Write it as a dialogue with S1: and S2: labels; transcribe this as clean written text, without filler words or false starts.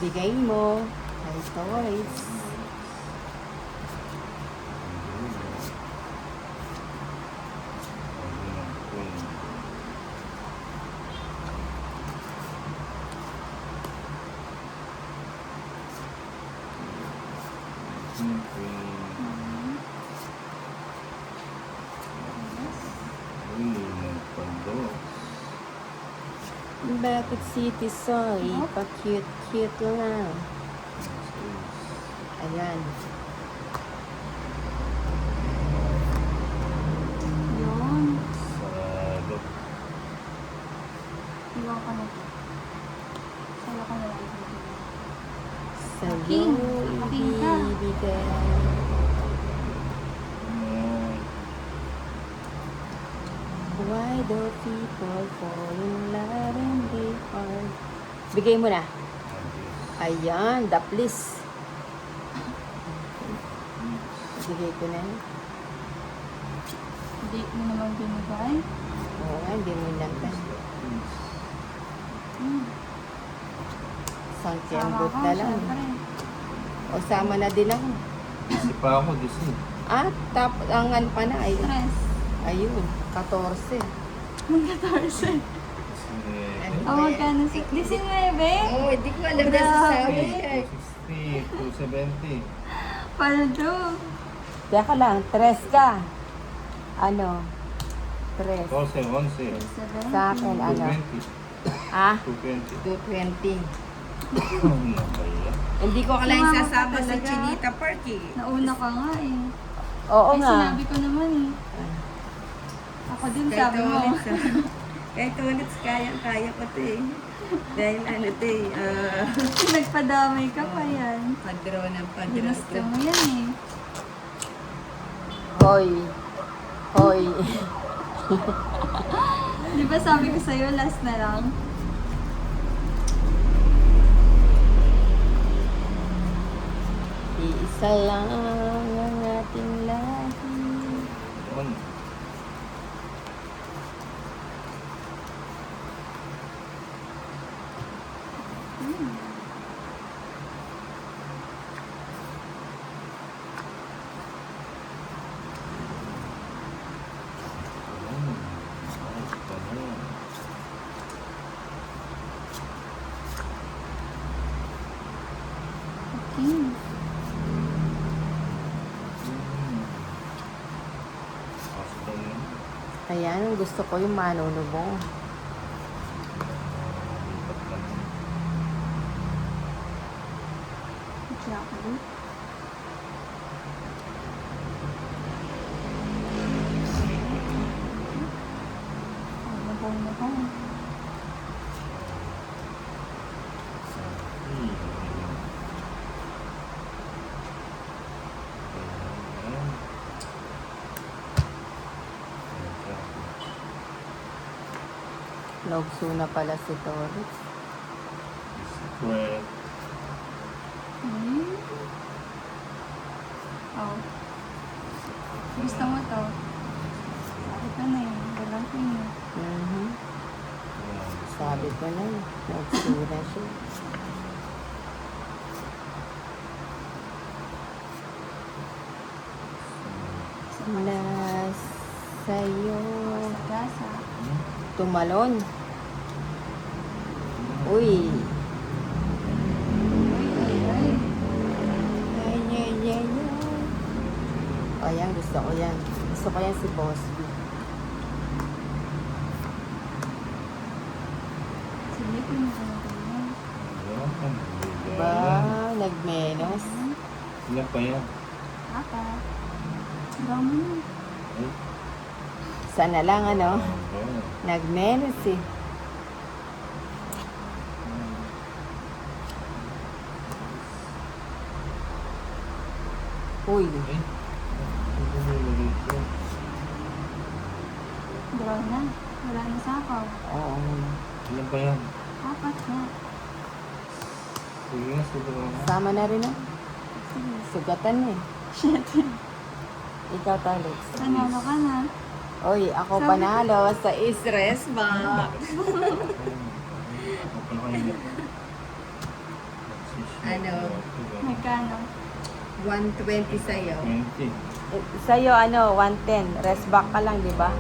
S1: Bigay mo. Ay, toys. Bakit City Soy? Pa-cute-cute lang. Ayan.
S2: Yun.
S3: Sarado.
S2: Iwan ka na. Sala ka na lang.
S1: Sa'yo
S2: King. King ka.
S1: ibibigay. Why do people fall in love and they are... Bigay mo na. Ayan, the please. Bigay ko na.
S2: Hindi mo naman binigay.
S1: Oo nga, hindi mo lang ka. Santi ang
S2: Sama
S1: but
S2: ka,
S1: na lang.
S2: syempre.
S1: O sama na din ako.
S3: Busy pa ako, busy.
S1: Ang ano pa na.
S2: Stress.
S1: Ayun, 14.
S2: Mag-14.
S3: Kasi,
S2: Oh, magkano si... 19?
S1: Oo, hindi ko alam na
S2: Grabe.
S1: sasabi.
S3: 260, 270.
S2: Paldo.
S1: Teka lang, 3 ka. Ano? 3.
S3: 12, 11.
S1: Sa akin, ano?
S3: 220.
S1: Ah?
S3: 220.
S1: 220.
S3: Ano ba yan?
S1: Hindi ko kailangan
S2: Sumama ka
S1: sasama sa
S2: talaga.
S1: Chinita Park eh.
S2: Nauna ka nga eh.
S1: Oo
S2: Ay,
S1: nga.
S2: sinabi ko naman eh. Ako din sabi mo.
S1: Kahit ulit, kaya ko to eh. Dahil ano to eh,
S2: Nagpadamay ka pa yan.
S1: padro ng padro.
S2: Ginusto mo yan eh.
S1: Hoy. Hoy.
S2: Di ba sabi ko sa'yo, last na lang?
S1: Iisa lang ang ating lahi.
S3: Yun. Ayos pa na.
S2: Okay.
S3: Pasok na yun.
S1: Ayan, gusto ko yung manunubong.
S3: Lipat lang.
S2: Chocolate. Nabong na ko.
S1: Logso na pala si Doris.
S3: Square.
S2: Oh. Gusto mo to? Sabi ka na yun. Walang tingin.
S1: Mhm. Sabi ko na, logso na siya. Sa'yo
S2: Gasa.
S1: tumalon. Uy.
S2: Uy, uy, uy.
S1: Ay, ay, ay, ay. O yan, gusto ko yan. Gusto ko yan si Boss B.
S2: Sige, pinagano mo.
S1: Ba, nagmenos.
S3: Ilan pa yan?
S2: Apat. Gawin mo na.
S3: Ay,
S1: Sana lang, ano?
S3: okay.
S1: Nagmenos eh. Uy.
S3: Ay, ito na yung ulit ko.
S2: Draw na. Wala na sakaw.
S1: Oo.
S3: Ilan pa yan?
S2: Apat na.
S3: Sige nga, subukan mo.
S1: Sama na rin ah.
S2: Sige.
S1: Sugatan eh.
S2: Shit.
S1: Ikaw, Talix.
S2: Panalo ka na.
S1: Oy, ako
S2: Sabi-
S1: panalo sa stress ba?
S3: Okay.
S1: Ano,
S2: Magkano?
S1: 120 sa'yo.
S3: 20.
S1: Sa'yo, ano, 110. Rest back ka lang, di ba?